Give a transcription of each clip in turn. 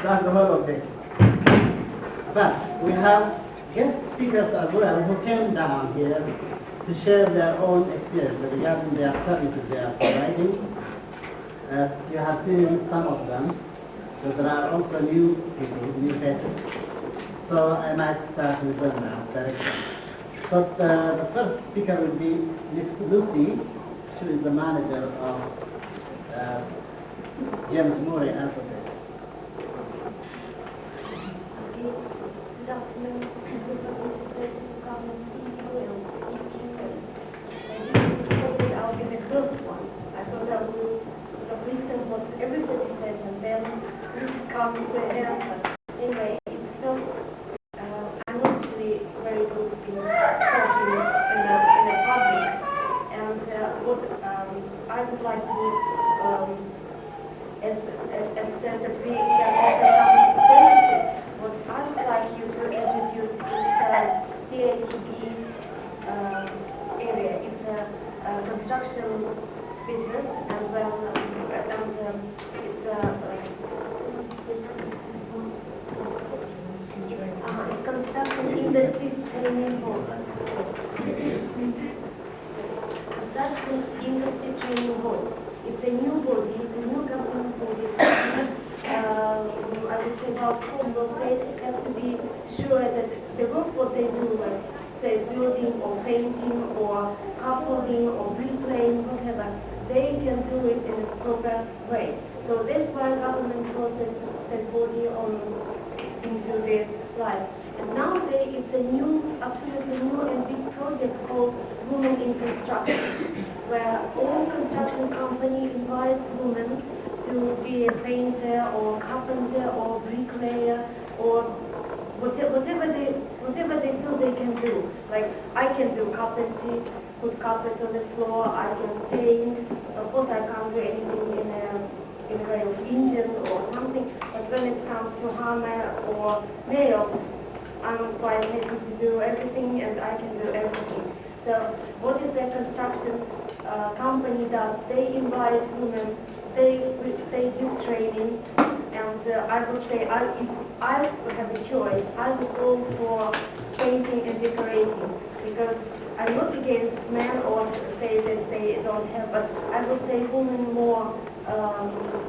That's the whole of it. But we have guest speakers as well who came down here to share their own experience regarding their services they are providing. You have seen some of them, so there are also new people, new faces. So I might start with them now, directly. So the first speaker will be Miss Lucy. She is the manager of James Murray Advocate. Good afternoon. I'll be the first one. I thought I would sort of listen what everybody says and then come to an answer. Anyway, it's so, I'm not really very good in talking in the public. And what I would like to extend that we can offer some benefits. What I would like you to introduce is CATB area. It's a construction business, and then it's construction industry training board. Construction industry training board. It's a new body. It's a new government body. I would say about football players have to be sure that the work what they do, like say building or painting or scaffolding or bricklaying, whatever, they can do it in a proper way. So that's why government brought that body on into this life. And nowadays it's a new, absolutely new and big project called Women in Construction, where all construction company invites women to be a painter or carpenter or bricklayer or whatever they feel they can do. Like I can do carpentry, put carpet on the floor, I can paint. Of course I can't do anything in a way of engine or something, but when it comes to hammer or nail, I'm quite happy to do everything and I can do everything. So what is the construction company does? They invite women, they do training, and I would say if I would have a choice, I would go for painting and decorating, because I'm not against men or say that they don't have, but I would say women more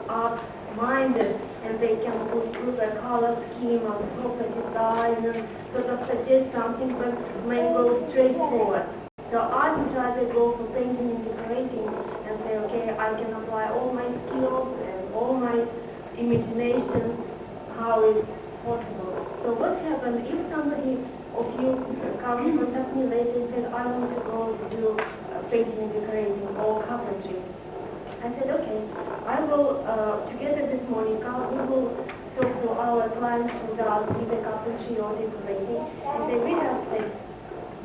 art-minded, and they can put through the color scheme and proper design and sort of suggest something but may go straightforward. So I would rather go for painting and decorating and say, okay, I can apply all my skills and all my imagination, how it's possible. So what happens if somebody of you comes and contact me later and said, I want to go to do painting and decorating or carpentry? I said, okay, I will, together this morning, we will talk to our clients who does either carpentry or decorating, and say, we have this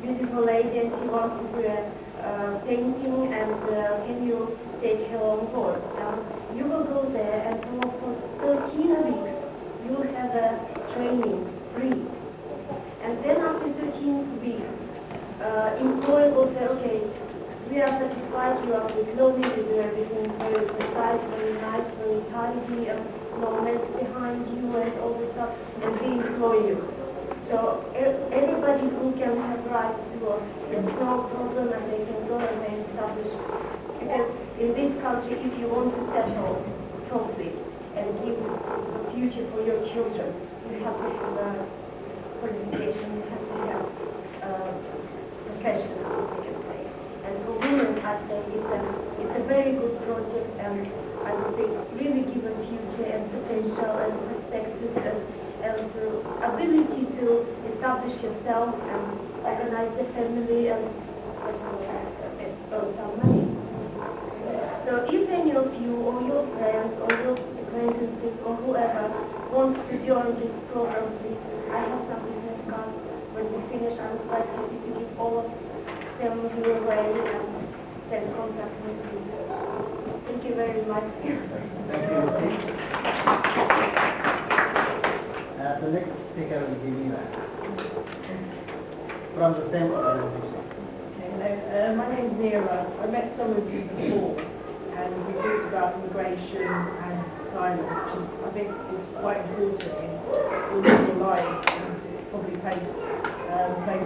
beautiful lady and she wants to do a painting, and can you take her on board? You will go there and for 13 weeks you will have a training free. very tidy, and no mess behind you and all this stuff, and they employ you. So everybody who can have right to work, it's no problem, and they can go and they establish. Because in this country, if you want to settle properly and give a future for your children, you have to have a qualification, you have to have professional, you can say. And for women, I think it's a very good project, and I would say really give a future and potential and perspective and ability to establish yourself and organize the family and earn some money. So if any of you or your friends or your acquaintances or whoever wants to join this program, please, I have some business cards. When we finish, I would like you to give all of them your way and then contact me, please. Thank you very much. Thank you. The next speaker will be Mira from the same organization. Hello, my name is Nira. I met some of you before, and we talked about immigration and asylum, which is, I think is quite important in all your lives, and it probably play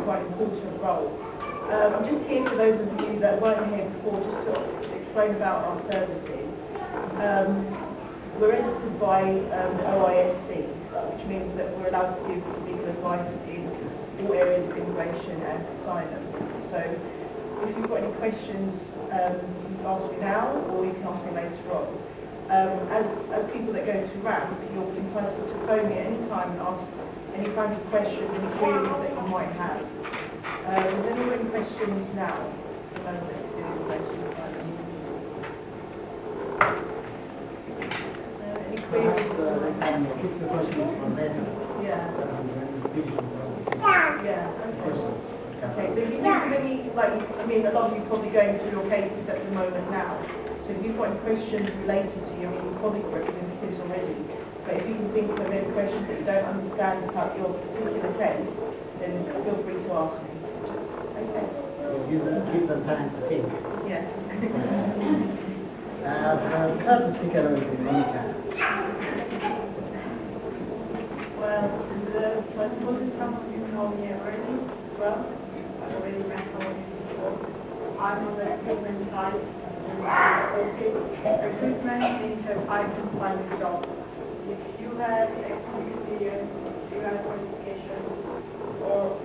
quite an important role. I'm just here for those of you that weren't here before, just to explain about our services. We're registered by the OISC, which means that we're allowed to give legal advice in all areas of immigration and asylum. So if you've got any questions, you can ask me now, or you can ask me later on. As people that go to RAMP, you're entitled to phone me at any time and ask any kind of questions, any queries that you might have. Is there any questions now? At the moment, in immigration and asylum? Any queries? Keep the questions from later. Yeah. Yeah. Yeah, okay. Okay, so if you think of any, like, I mean, a lot of you are probably going through your cases at the moment now, so if you've got any questions related to you, I mean, you've probably got this already, but if you can think of any questions that you don't understand about your particular case, then feel free to ask me. Okay. Give them time to think. Yeah. The third speaker will be Monica. Well, some of you know me already. Well, I already met some of you before. I'm on the recruitment side. Recruitment means that I can find a job. If you have experience, you have qualification, or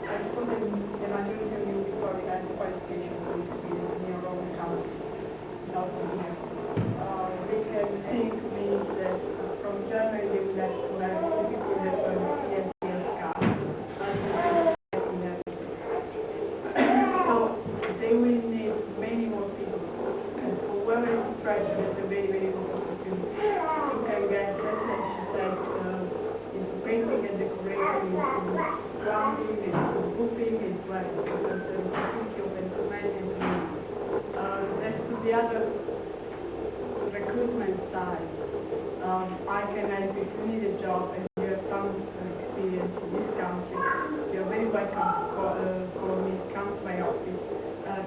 I suppose the majority of you probably have qualification or experience in your own country, not in here. They can say to me that from January they would like to have people that are CSDS card. So they will need many more people. And whoever is striking is a very, very good opportunity. You can get, as she said, it's painting and decorating, it's grounding, it's roofing, it's like because the opportunity of instrument and that's to the other recruitment side. I can help if you need a job and you have some experience in this country. You're very welcome to call me, come to my office.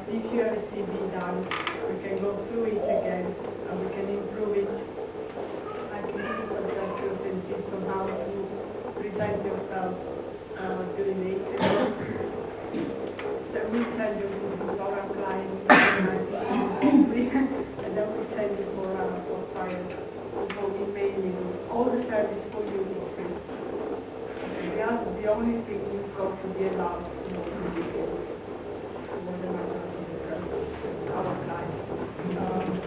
If you have a CV done, we can go through it again and we can improve it. I can give you suggestions and tips on how to present yourself during the interview. So we tell you who are applying and then we tell you for science. So we mainly do all the service for you is free. The only thing you've got to be allowed to do is our clients.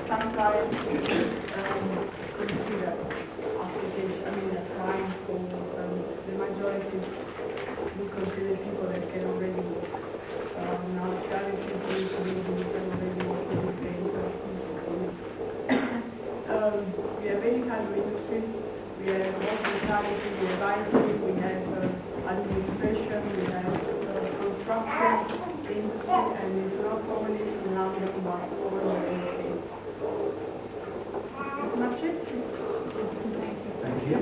Some clients consider application, applying for the majority we consider people that can already work. Now charities we can already work in the same we have any kind of industry. We have hospitality, we have IT, we have administration, we have construction industry, and it's not only in London but all over the UK. That's much it. Thank you.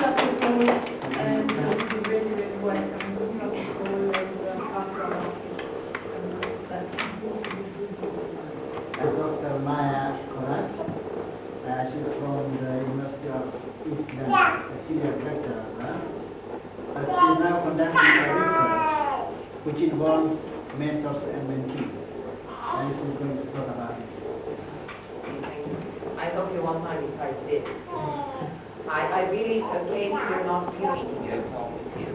That's it all, and you're very, very welcome. Not at all, and Dr. Maya which involves mentors and mentees. Alice is going to talk about it. I hope you won't mind if I sit. I really came here not feeling here to talk with you.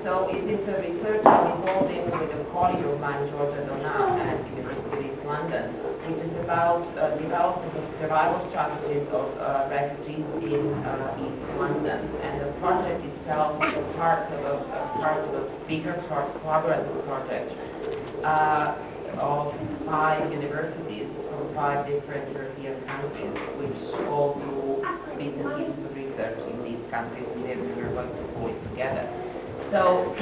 So it is a research I'm involved in with a colleague of mine, Georgia Donat, at University of East London, which is about development of survival strategies of refugees in East London. And the project itself is a part of a bigger collaborative project of 5 universities from 5 different European countries, which all do business pieces of research in these countries, and we're going to pull it together. So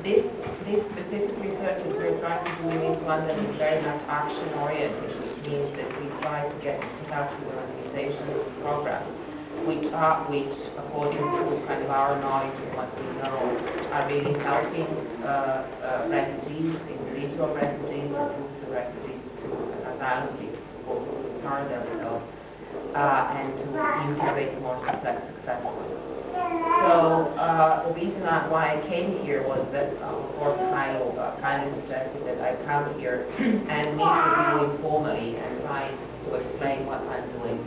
this specific research that we're trying to do in East London is very much action-oriented, which means that we try to get to the organization of programs, which according to kind of our knowledge and what we know, are really helping refugees, individual refugees, or groups of refugees, asylum seekers, to start themselves and to integrate more successfully. So the reason why I came here was that, of course, Kyle kindly suggested that I come here and meet with you informally and try to explain what I'm doing.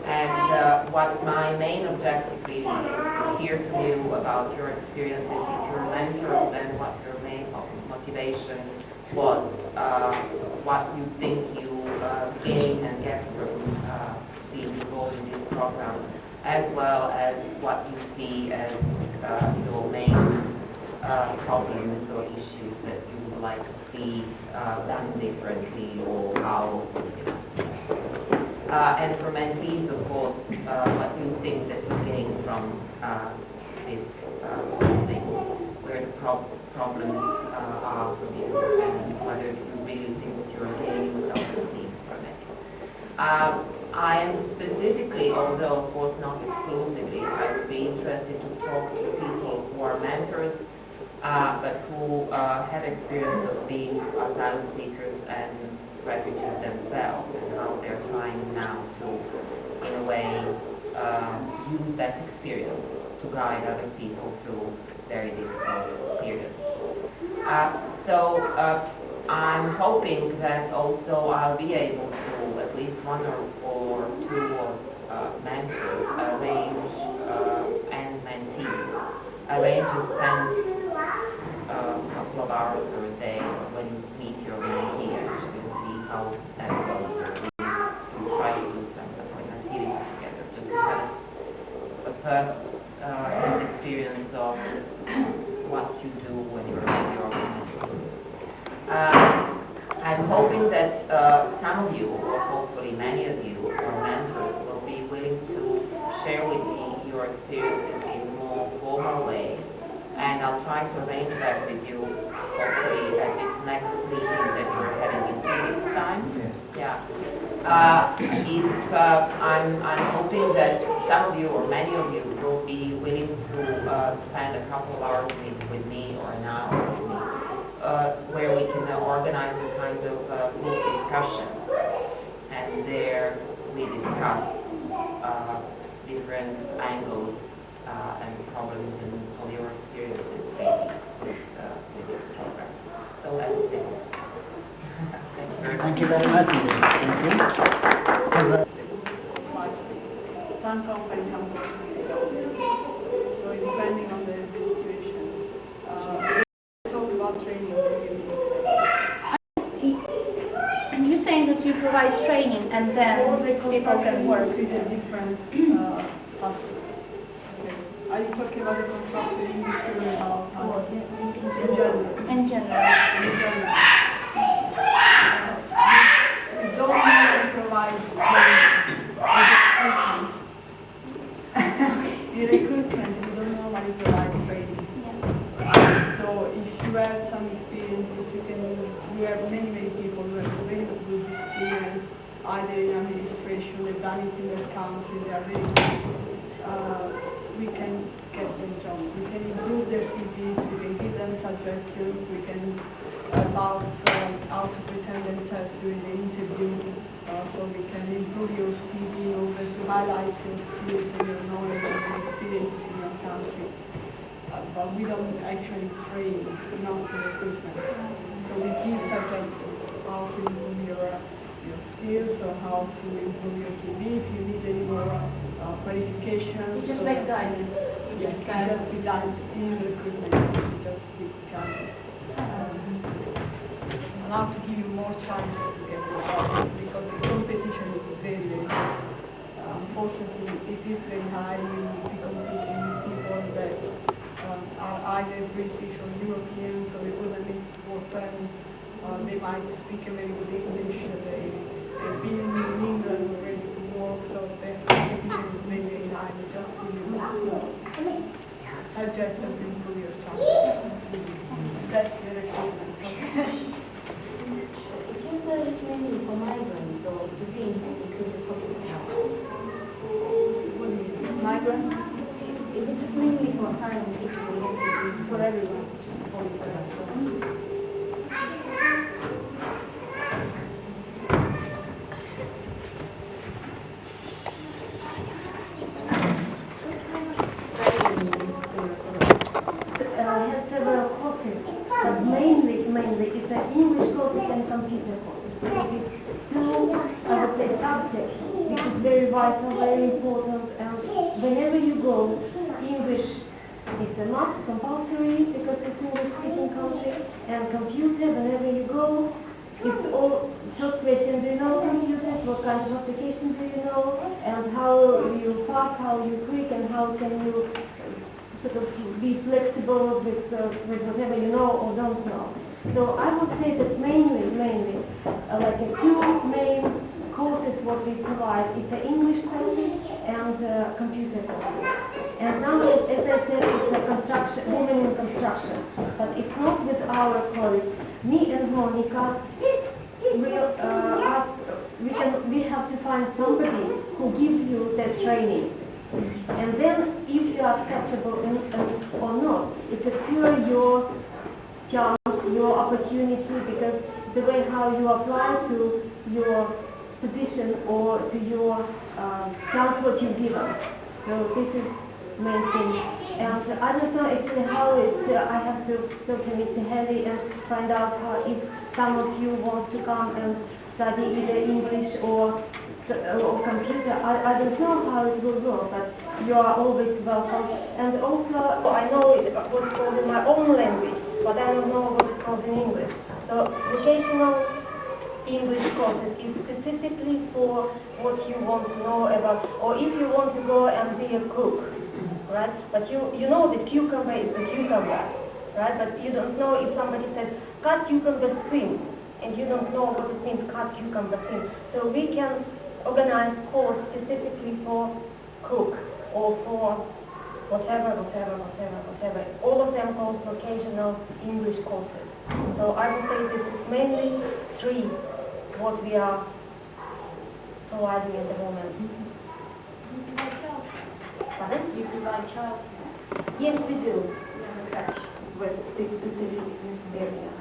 And what my main objective really is to hear from you about your experiences with your mentors and what your main motivation was, what you think you gain and get from being involved in this program, as well as what you see as your main problems or issues that you would like to see done differently, or how, and for mentees, of course, what you think that you gain from this whole thing, where the problems are for you, and whether you really think that you're gaining something from it. I am specifically, although of course not exclusively, I would be interested to talk to people who are mentors, but who have experience of being asylum seekers and refugees themselves, and how they're trying now to, in a way, use that experience to guide other people through very difficult periods. So I'm hoping that also I'll be able to, at least one or two mentors, arrange and mentees, arrange to spend a couple of hours or a day when you meet your mentee, actually, and see how that goes. To try to do some activities together, just to have a first experience of what you do when you're in your organization. I'm hoping that some of you, or hopefully many of you, or mentors, will be willing to share with me your experiences in a more formal way, and I'll try to arrange that with you, hopefully at this next meeting that we're having in 2 weeks' time. Yeah. I'm hoping that some of you, or many of you, will be willing to spend a couple of hours with me, or an hour with me, where we can organize a kind of group discussion, and there we discuss different angles and problems and all your experiences with this program. So that's it. Thank you very much. Thank you. Some company comes so depending on the situation. Talk about training. You're saying that you provide training and then people can work with a different factors. Okay. Are you talking about the construction industry or in general? in general. You don't really provide training. In recruitment, you don't normally provide training. So if you have some experience, you have many people who have very good experience, either in administration, they've done it in their country, they are very good. We can get them jobs. We can improve their CVs, we can give them suggestions, we can about how to present themselves during the interview, so we can improve your CV in order to highlight your skills and your knowledge and your experience in your country. but we don't actually train enough for recruitment. So we give subjects how to improve your skills or how to improve your CV if you need any more qualifications. It's just like guidance. Yes, guidance to guidance in recruitment. Just give guidance. And how to give you more chances to get the job because the competition is very, very high. Unfortunately, it is very high. You see competition with people that are either British or European, so they wouldn't need to work permit. They might speak a very good English. They've been in England already to work, so their competition is very, very high. They just give you subjects to improve your chances. That's the recruitment. It seems that it's mainly for migrants or to be included for What do you mean? Migrant? Is it just mainly for asylum seekers For everyone. I have several courses, but mainly it's an English courses and computer courses. It's two, I would say, subjects, which is very vital, very important, and whenever you go, English is a must, compulsory, because it's English-speaking country, and computer, whenever you go, it's all, first question, do you know computers, what kind of applications do you know, and how you fast, how you quick, and how can you sort of be flexible with whatever you know or don't know. So I would say that mainly, like the two main courses what we provide is the English courses and computer courses. And now, as I said, it's a construction, women in construction, but it's not with our college. Me and Monica, we have to find somebody who gives you that training. And then, if you are acceptable or not, it's a pure your chance, your opportunity, because the way how you apply to your position or to your chance what you're given. So this is main thing. And I don't know actually how it's, I have to talk to Mr. Haley and find out how, if some of you want to come and study either English or computer. I don't know how it will go, but you are always welcome. And also, I know what's called in my own language, but I don't know what it's called in English. So, vocational English courses is specifically for what you want to know about, or if you want to go and be a cook, right? But you know that cucumber is a cucumber, right? But you don't know if somebody says, cut cucumber thin, and you don't know what it means, cut cucumber thin. So we can organize course specifically for cook or for whatever. All of them called vocational English courses. So I would say this is mainly three what we are providing at the moment. Pardon? You provide child. Yes, we do. With this specific area.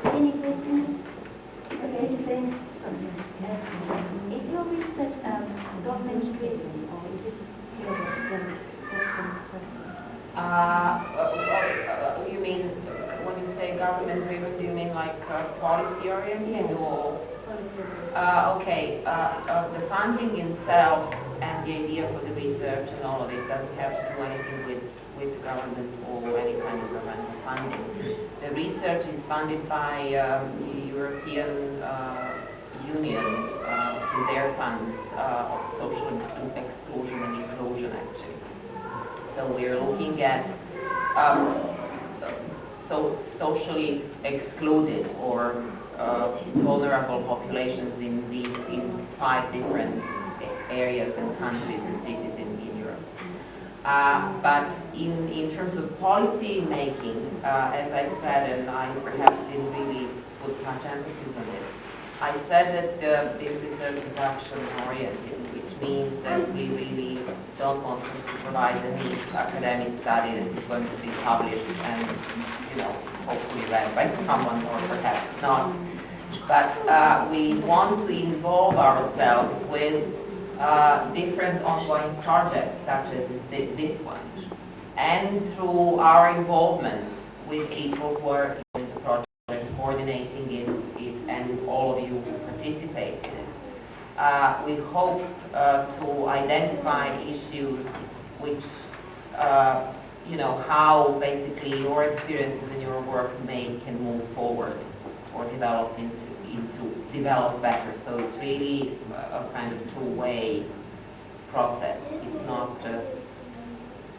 Any questions? Okay, anything? Is your research government driven or is it pure You mean, when you say government driven, do you mean like policy oriented or? Okay, the funding itself and the idea for the research and all of it doesn't have to do anything with the government or any kind of governmental funding. The research is funded by the European Union through their funds of social exclusion and inclusion, actually. So we're looking at socially excluded or vulnerable populations in 5 different areas and countries and cities in Europe. But in terms of policy making, as I said, and I perhaps didn't really put much emphasis on it, I said that this research is action-oriented, which means that we really don't want to provide a neat academic study that is going to be published and, hopefully read by someone or perhaps not. But we want to involve ourselves with different ongoing projects such as this one, and through our involvement with people who are in the project, coordinating it, and all of you who participate in it. We hope to identify issues which, how basically your experiences and your work can move forward or develop develop better. So it's really a kind of two-way process. It's not just,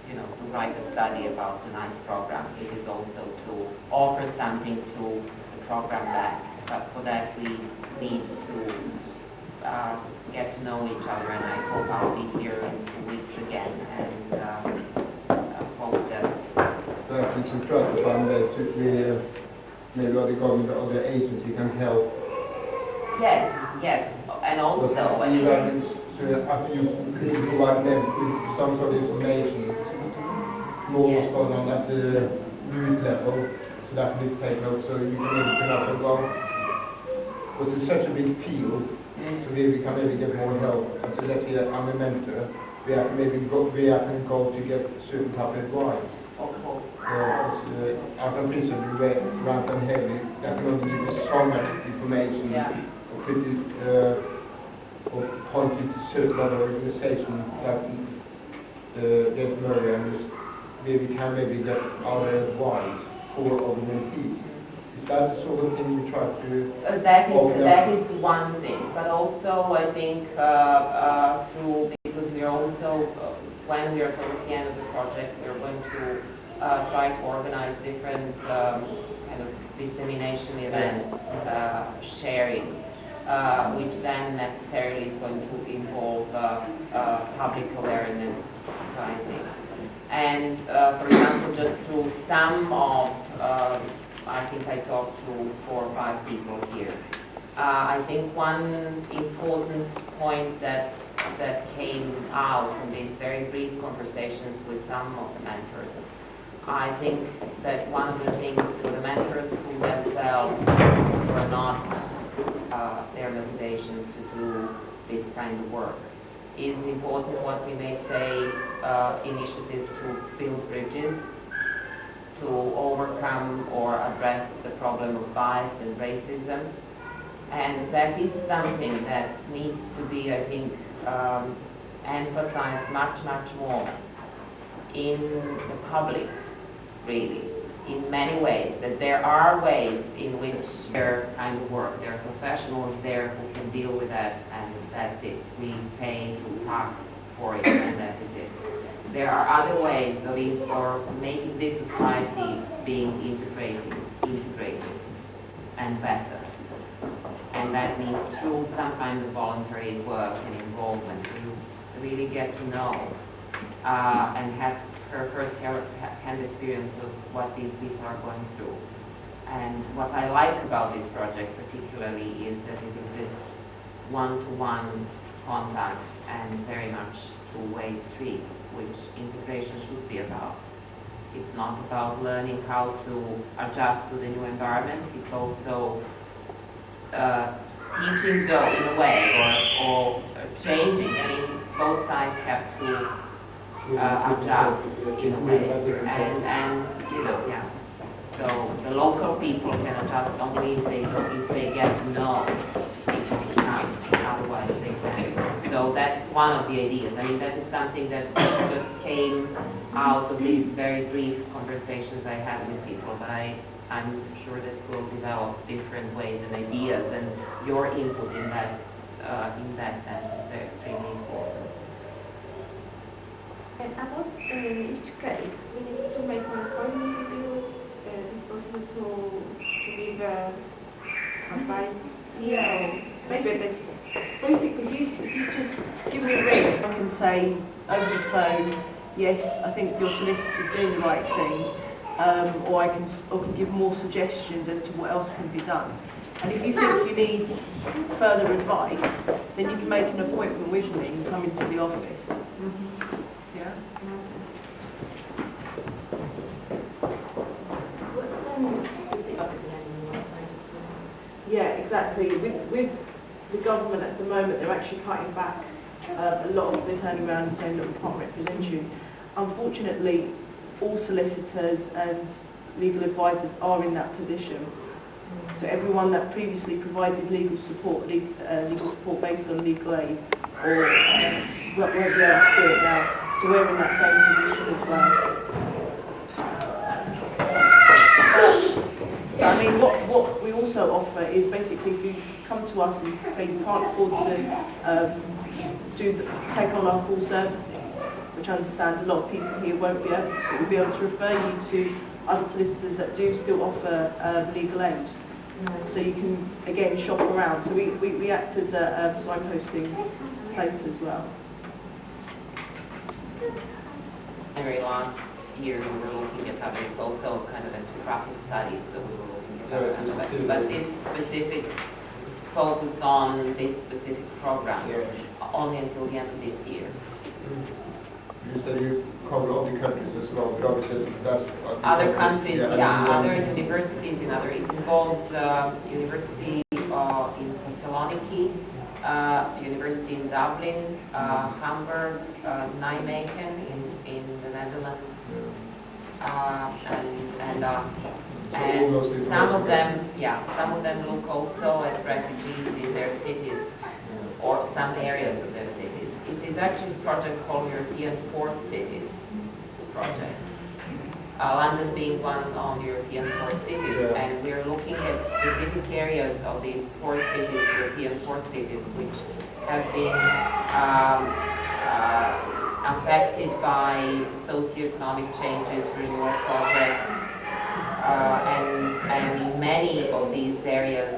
to write a study about the nice program. It is also to offer something to the program back. But for that we need to get to know each other, and I hope I'll be here in 2 weeks again, and hope that... So actually some trust fund basically maybe the government or the agency can help. Yes, and also... After you provide them with some sort of information, know what's going on at the root level, so that can be taken out, so you can maybe turn up and go, because it's such a big field, so maybe we can maybe get more help. And so let's say I'm a mentor, we can go to get certain type of advice. After principle, rather than heavy, that can only give us so much information, or point you to certain other organizations like the Murray, and just maybe get our advice for other mentees. Is that the sort of thing you try to... That is one thing, but also I think because we are also, when we are towards the end of the project, we are going to try to organize different kind of dissemination events, sharing, which then necessarily is going to involve public awareness rising. And for example, just through some of, I think I talked to 4 or 5 people here. I think one important point that came out from these very brief conversations with some of the mentors, I think that one of the things for the mentors who themselves were not their motivations to do this kind of work, is important what we may say initiatives to build bridges, to overcome or address the problem of bias and racism. And that is something that needs to be, I think, emphasized much, much more in the public, really, in many ways, that there are ways in which their kind of work, there are professionals there who can deal with that, and that's it. We pay to talk for it, and that is it. There are other ways of making this society being integrated and better. And that means through some kind of voluntary work and involvement, you really get to know and have her first-hand experience of what these people are going through. And what I like about this project particularly is that it exists one-to-one contact and very much two-way street, which integration should be about. It's not about learning how to adjust to the new environment, it's also teaching though in a way, or changing. I mean, both sides have to adjust in a way, and so the local people can adjust only if they get to know otherwise they can. So that's one of the ideas. I mean, that is something that just came out of these very brief conversations I had with people, but I'm sure that we'll develop different ways and ideas, and your input in that sense is extremely important. And about each case, we need to make an appointment with you. It's possible to give advice here. Maybe basically you just give me a ring. I can say over the phone, yes, I think your solicitor's doing the right thing, or I can give more suggestions as to what else can be done. And if you think you need further advice, then you can make an appointment with me and come into the office. Yeah. Yeah, exactly. With the government at the moment, they're actually cutting back A lot of them turning around and saying, look, we can't represent you. Unfortunately, all solicitors and legal advisors are in that position. So everyone that previously provided legal support based on legal aid, or won't be able to do it now. So we're in that same position as well. I mean, what we also offer is basically if you come to us and say you can't afford to take on our full services, which I understand a lot of people here won't be able to, we'll be able to refer you to other solicitors that do still offer legal aid. So you can, again, shop around. So we act as a signposting place as well. Very last year we were looking at having also kind of ethnographic studies, so we were looking at that. But this specific focus on this specific program only until the end of this year. You said you cover other countries as well, but obviously that's... Other countries, other universities in other... It involves university in Thessaloniki, university in Dublin, Hamburg, Nijmegen in the Netherlands, and some of them look also at refugees in their cities or some areas of their cities. It is actually a project called European Fourth Cities project. London being one of European fourth cities, and we're looking at specific areas of these fourth cities, European fourth cities, which have been affected by socioeconomic changes, renewal projects, and many of these areas,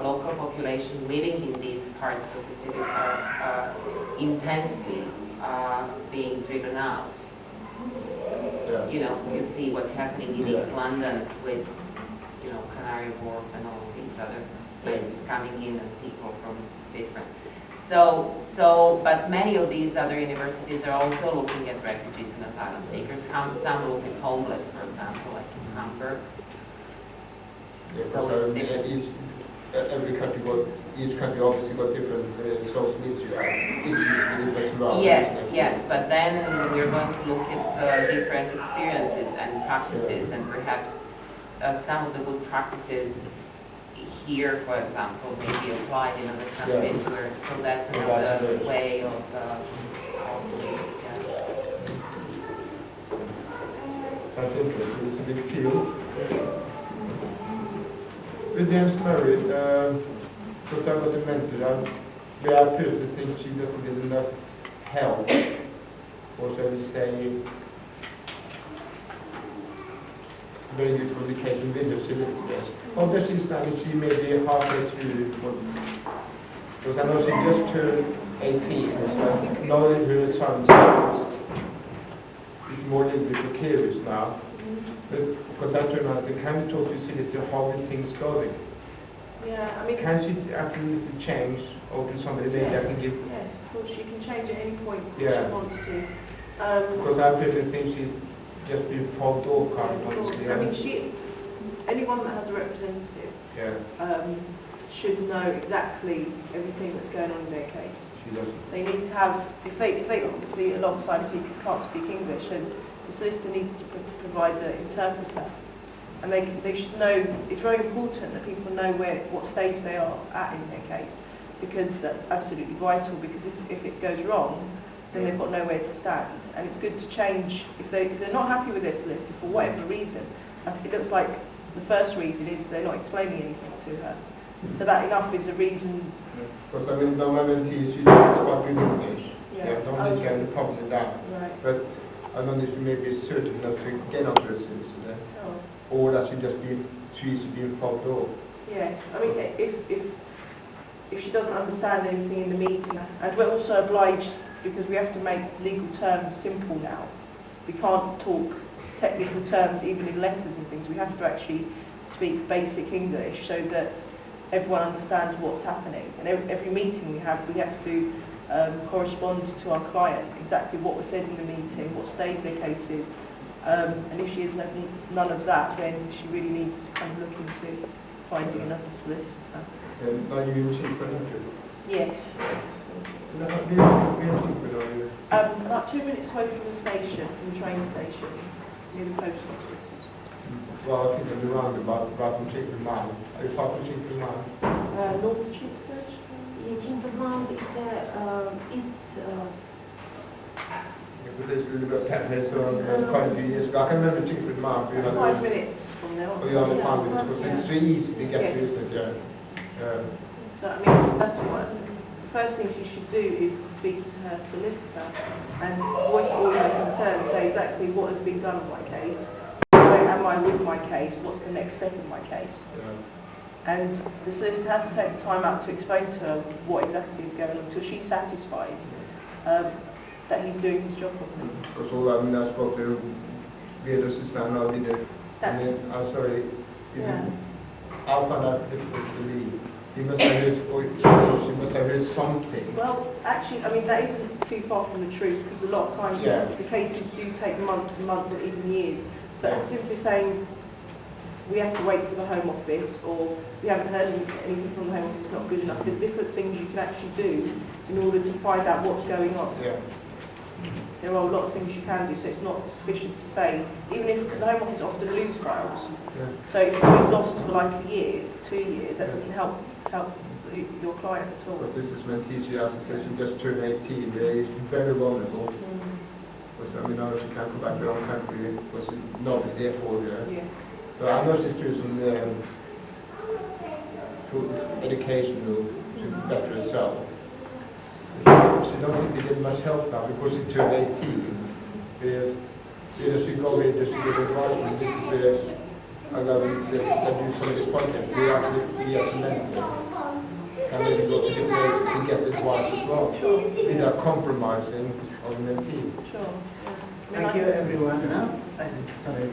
local population living in these parts of the cities are intensely being driven out. You know, you see what's happening in East London with, you know, Canary Wharf and all of these other places coming in and people from different. But many of these other universities are also looking at refugees and asylum seekers. Some look at homeless, for example, like in Hamburg. Every country each country obviously got different social issues. Yes, but then we're going to look at different experiences and practices, and perhaps some of the good practices here, for example, may be applied in other countries. So that's another way of That's interesting. It's a big field. With James married, because I was a mentor, I personally think she doesn't get enough help, or shall we say, very good communication with the solicitors. How does she stand? She may be halfway through, because I know she just turned 18, so knowing her son's is more a little bit precarious now. Because I turn around and say, can we talk to solicitor how the things going? Yeah, I mean... Can she actually change or do somebody maybe that can give... Yes, of course, she can change at any point if Yeah. she wants to. Because I personally think she's just been fobbed off, honestly. I mean, anyone that has a representative should know exactly everything that's going on in their case. She doesn't. They need to have, if they obviously alongside seekers can't speak English, and the solicitor needs to provide an interpreter. And they should know, it's very important that people know what stage they are at in their case, because that's absolutely vital, because if it goes wrong, then they've got nowhere to stand. And it's good to change, if they're not happy with their solicitor for whatever reason. It looks like the first reason is they're not explaining anything to her. So that enough is a reason. Because I mean, the Mentees, she doesn't speak English. Yeah. Don't need to have a problem with that. Right. But I don't know if she may be certain enough to get onto a solicitor, or that she's being fobbed off. Yes, I mean, if she doesn't understand anything in the meeting, and we're also obliged, because we have to make legal terms simple now. We can't talk technical terms even in letters and things. We have to actually speak basic English so that everyone understands what's happening. And every meeting we have to correspond to our client exactly what was said in the meeting, what stage their case is. And if she has none of that, then she really needs to kind of look into finding another solicitor. Are you chief financial? Yes. We away from the station, from the train station, near the post office. Well, I think I'm roundabout from Chieftain Mile. Are you far from Chieftain Mile? North of Chipford. Yeah, Timbermount is the east. Because there's a little bit of Pepper, so quite a few years ago. I can remember Chieftain Mile. 5 minutes from there. Oh, yeah, 5 minutes, because it's too easy to get to, isn't it? Yeah. So, I mean, that's what the first thing she should do is to speak to her solicitor and voice all her concerns, say exactly what has been done on my case, where am I with my case, what's the next step in my case. And the solicitor has to take time out to explain to her what exactly is going on until she's satisfied that he's doing his job properly. Because all I mean, I spoke to the assistant now, did it? And then, I'm sorry, I found that difficult to believe. You must have heard, or she must have heard something. Well, actually, I mean, that isn't too far from the truth, because a lot of times the cases do take months and months and even years. But simply saying, we have to wait for the Home Office, or we haven't heard anything from the Home Office, it's not good enough. There's different things you can actually do in order to find out what's going on. Yeah. There are a lot of things you can do, so it's not sufficient to say, even if, because the Home Office often lose files. Yeah. So if you've been lost for like a year, 2 years, that doesn't help your client at all. But this is Mentees, she has to say she just turned 18, it's very vulnerable. But I mean, now she can't go back to her own country because nobody there for her. Yeah. So I know she's doing some educational to better herself. She don't need to get much help now because she turned 18. Because she go in just to give advice, and this is where I love it, that do some of the content. We as a mentor can maybe go to the place to get advice as well, without compromising on the mentee. Sure. Thank you, everyone. Sorry.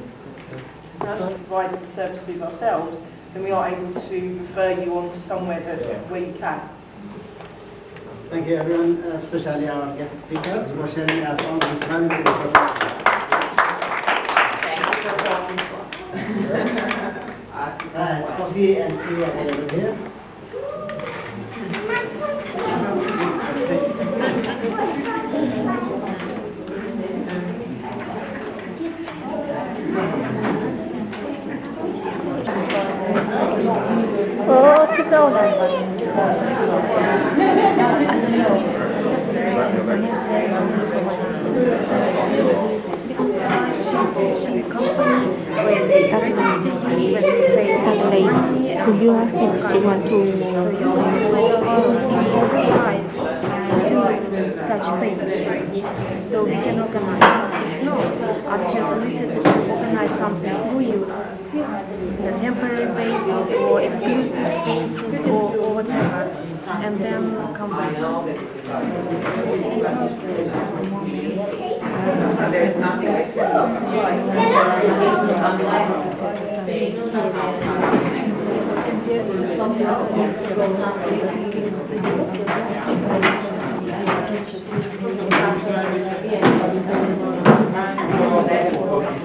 Now to provide the services ourselves, then we are able to refer you on to somewhere where you can. Thank you, everyone, especially our guest speakers, for sharing us on this valuable information. Coffee and tea available here. Could you ask him if she wants to such things? So we can organize. If not, ask your solicitor to organize something for you, on a temporary basis or exclusive basis or whatever, and then come back. There's nothing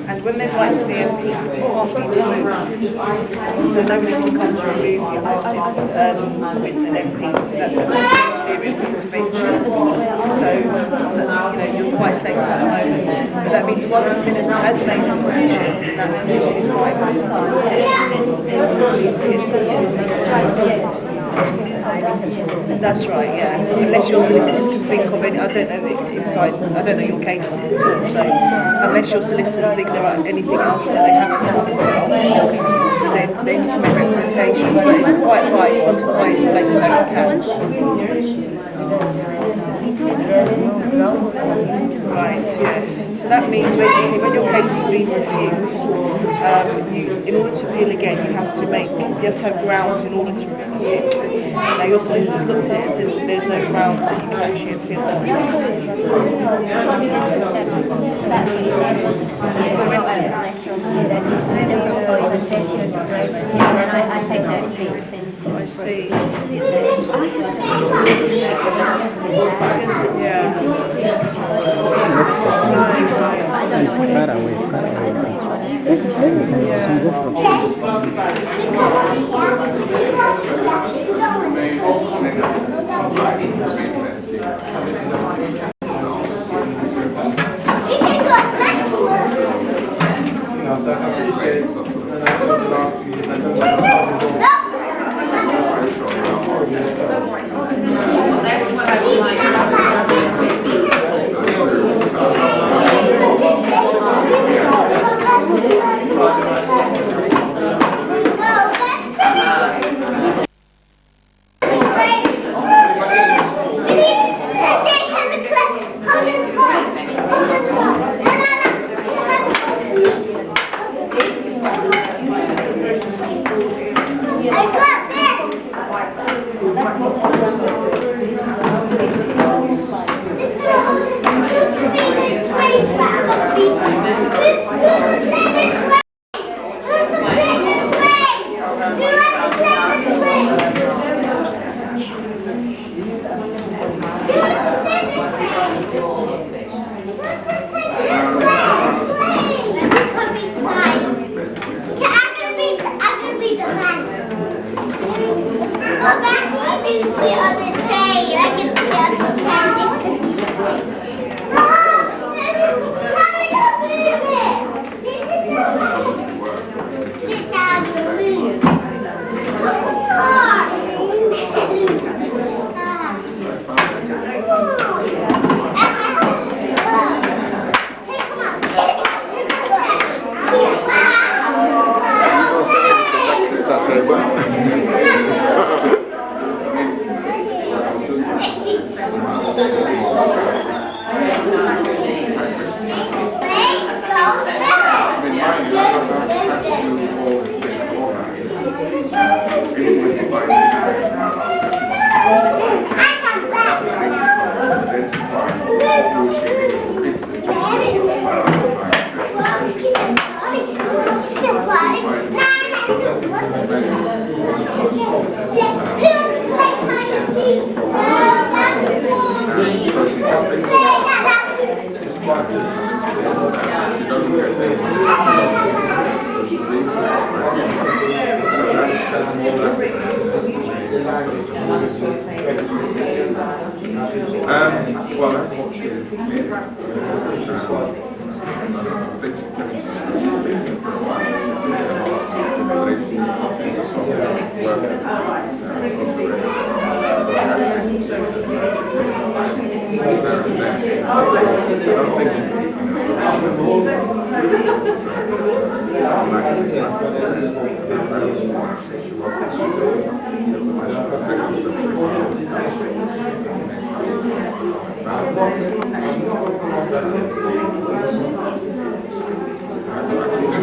and when they write to the MP, so nobody can come to remove your houses with an MP, because that's a ministerial intervention. So, you're quite safe at the moment. But that means once the minister has made a decision, that decision is That's right, yeah. Unless your solicitors can think of any, I don't know your case at all, so unless your solicitors think there are anything else that they haven't thought about, then they can make representation, but it's quite right to find its place that it can. Right, yes. So that means when your case has been refused, in order to appeal again, you have to have grounds in order to refuse. Now your solicitors looked at it and said there's no grounds that you can actually appeal that. I see. Yeah. Well, that's what she is.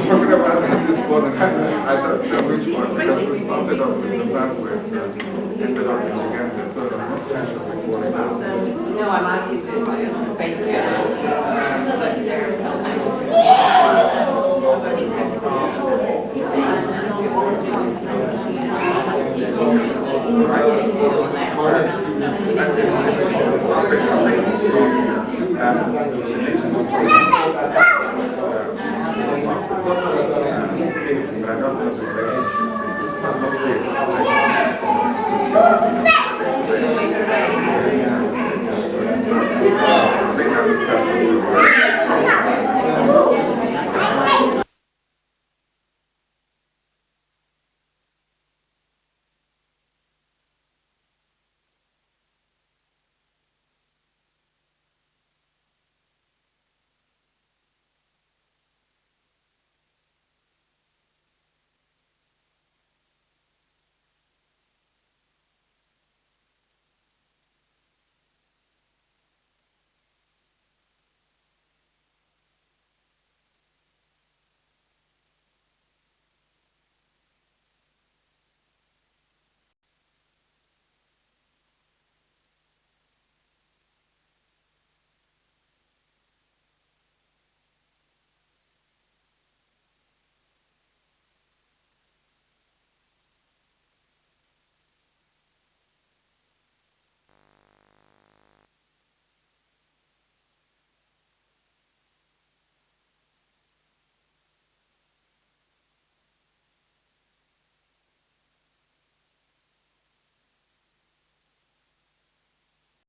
Talking about this one, and I don't know which one, because we started off with the plan with, ended up in Uganda, so I'm not sure which one it was. No, I'm asking.